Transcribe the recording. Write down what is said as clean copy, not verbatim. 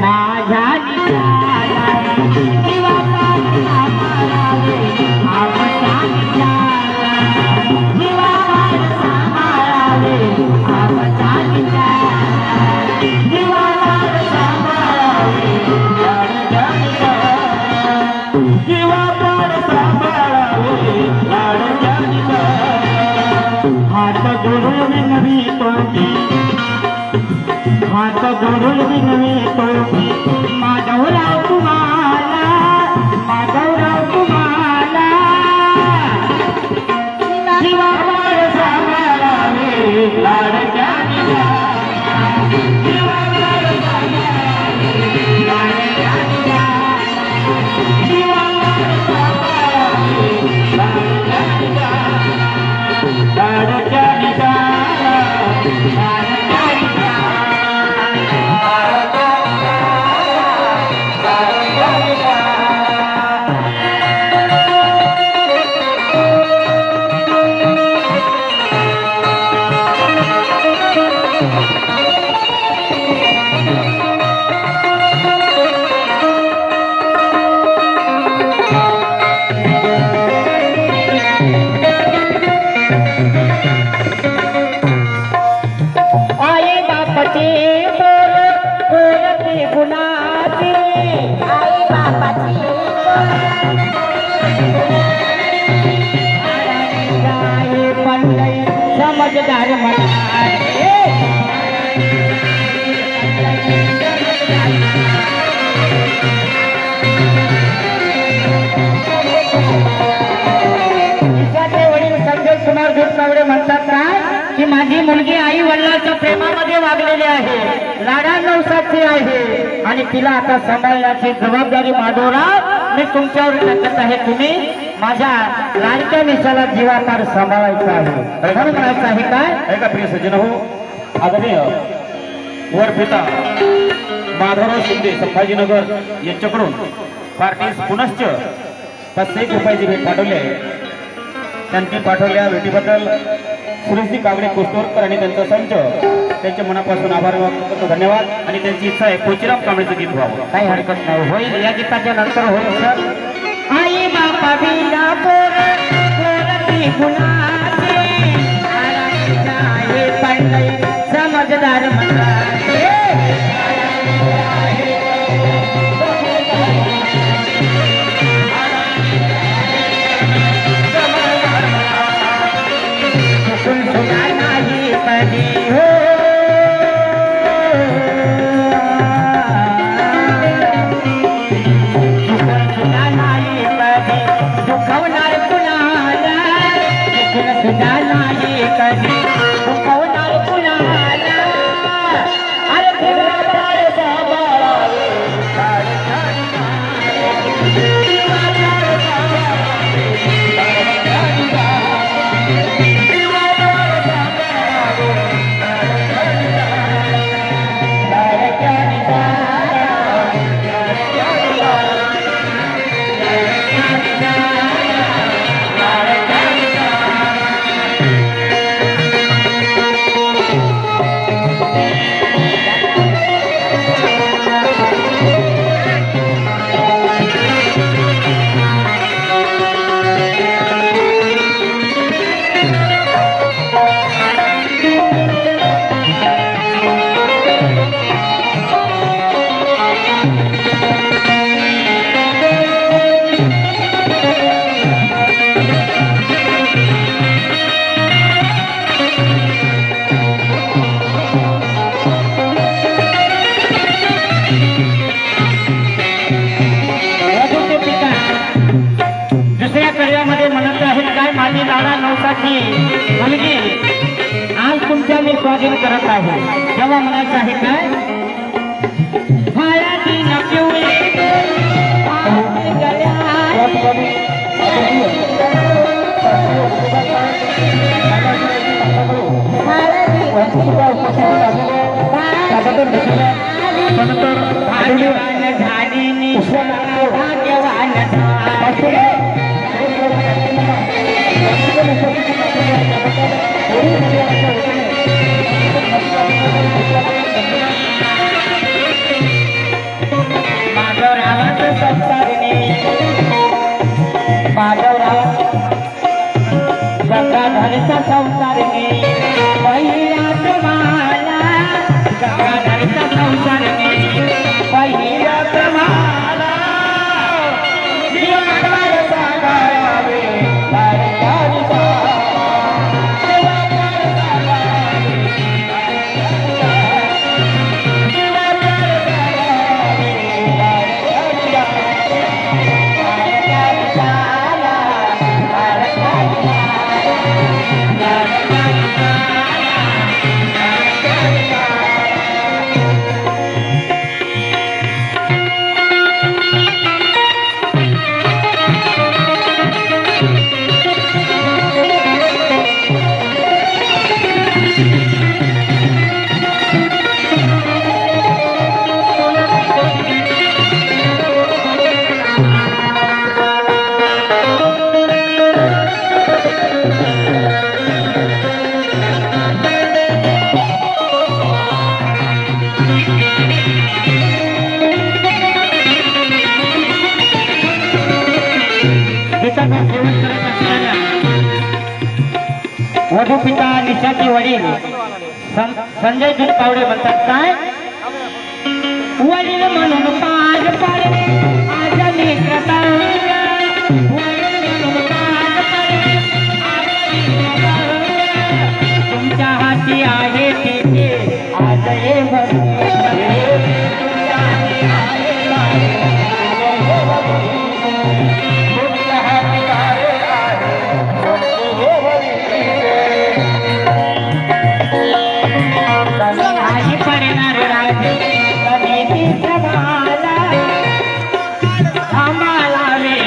माझ्या निशाला जीवा पाड सांभाळावे आपटा निशाला जीवा पाड सांभाळावे आपटा निशाला जीवा पाड सांभाळावे लाडक्या निशाला जीवा पाड सांभाळावे लाडक्या निशाला हात जोडून विनवितो हात जोडून विनवितो माधवराव तुम्हाला माधवराव तुम्हाला जीवा पाड सांभाळावे लाडक्या निशाला जीवा पाड सांभाळावे लाडक्या निशाला जीवा पाड सांभाळावे लाडक्या निशाला लाडक्या निशाला लाडक्या आई बापाचे पोरते गुणाचे आई बापाचे पंडई समजदार म्हणाले वडील संजय कुमार दुधकावडे म्हणतात काय की माझी मुलगी आई वडिलांच्या प्रेमामध्ये वागलेली आहे लाडा नवसाची आहे आणि तिला आता सांभाळण्याची जबाबदारी माधवराव मी तुमच्यावर टाकत आहे तुम्ही माझ्या लाडक्या निशाला जीवापार सांभाळायचा आहे म्हणून म्हणायचं आहे काय ऐका प्रिय सज्जन हो आदरणीय वर पिता माधवराव शिंदे संभाजीनगर यांच्याकडून पार्टीस पुनश्च 500 रुपयाची भेट पाठवली आहे त्यांनी पाठवल्या भेटीबद्दल सुरेशजी कागडे कोस्तोरकर आणि त्यांचा संच त्यांच्या मनापासून आभार व्यक्त करतो धन्यवाद आणि त्यांची इच्छा आहे कोचिराम कांबळेचं गीत व्हावं काही हरकत नाही होईल या गीताच्या नंतर होईल सर आई बापा बिना पोरती गुणाचे पंडई समजदार म्हणाले नाही कधी हो नाही कधी दुखवणार कुणाला सुद्धा नाही कधी दुखवणार कुणाला अरे जीवा पाड सांभाळावे मुलगी आज तुमच्या मी स्वाधीन करत आहे जेव्हा म्हणायचं आहे काय हळदी न पिवळी भाग्यवान झाली भाग्यवान रघुपिता निशाचे वडील संजय दुधपावडे म्हणतात काय, वडील म्हणून पार पाडले आज मी कर्तव्य, वडील म्हणून पार पाडले आज मी कर्तव्य. तुमच्या हाती आहे तिथे आज हे तुमच्या हाती आहे तुमच्या हाती आहे पडणार राजे समितीच्या भाला थांबालावे.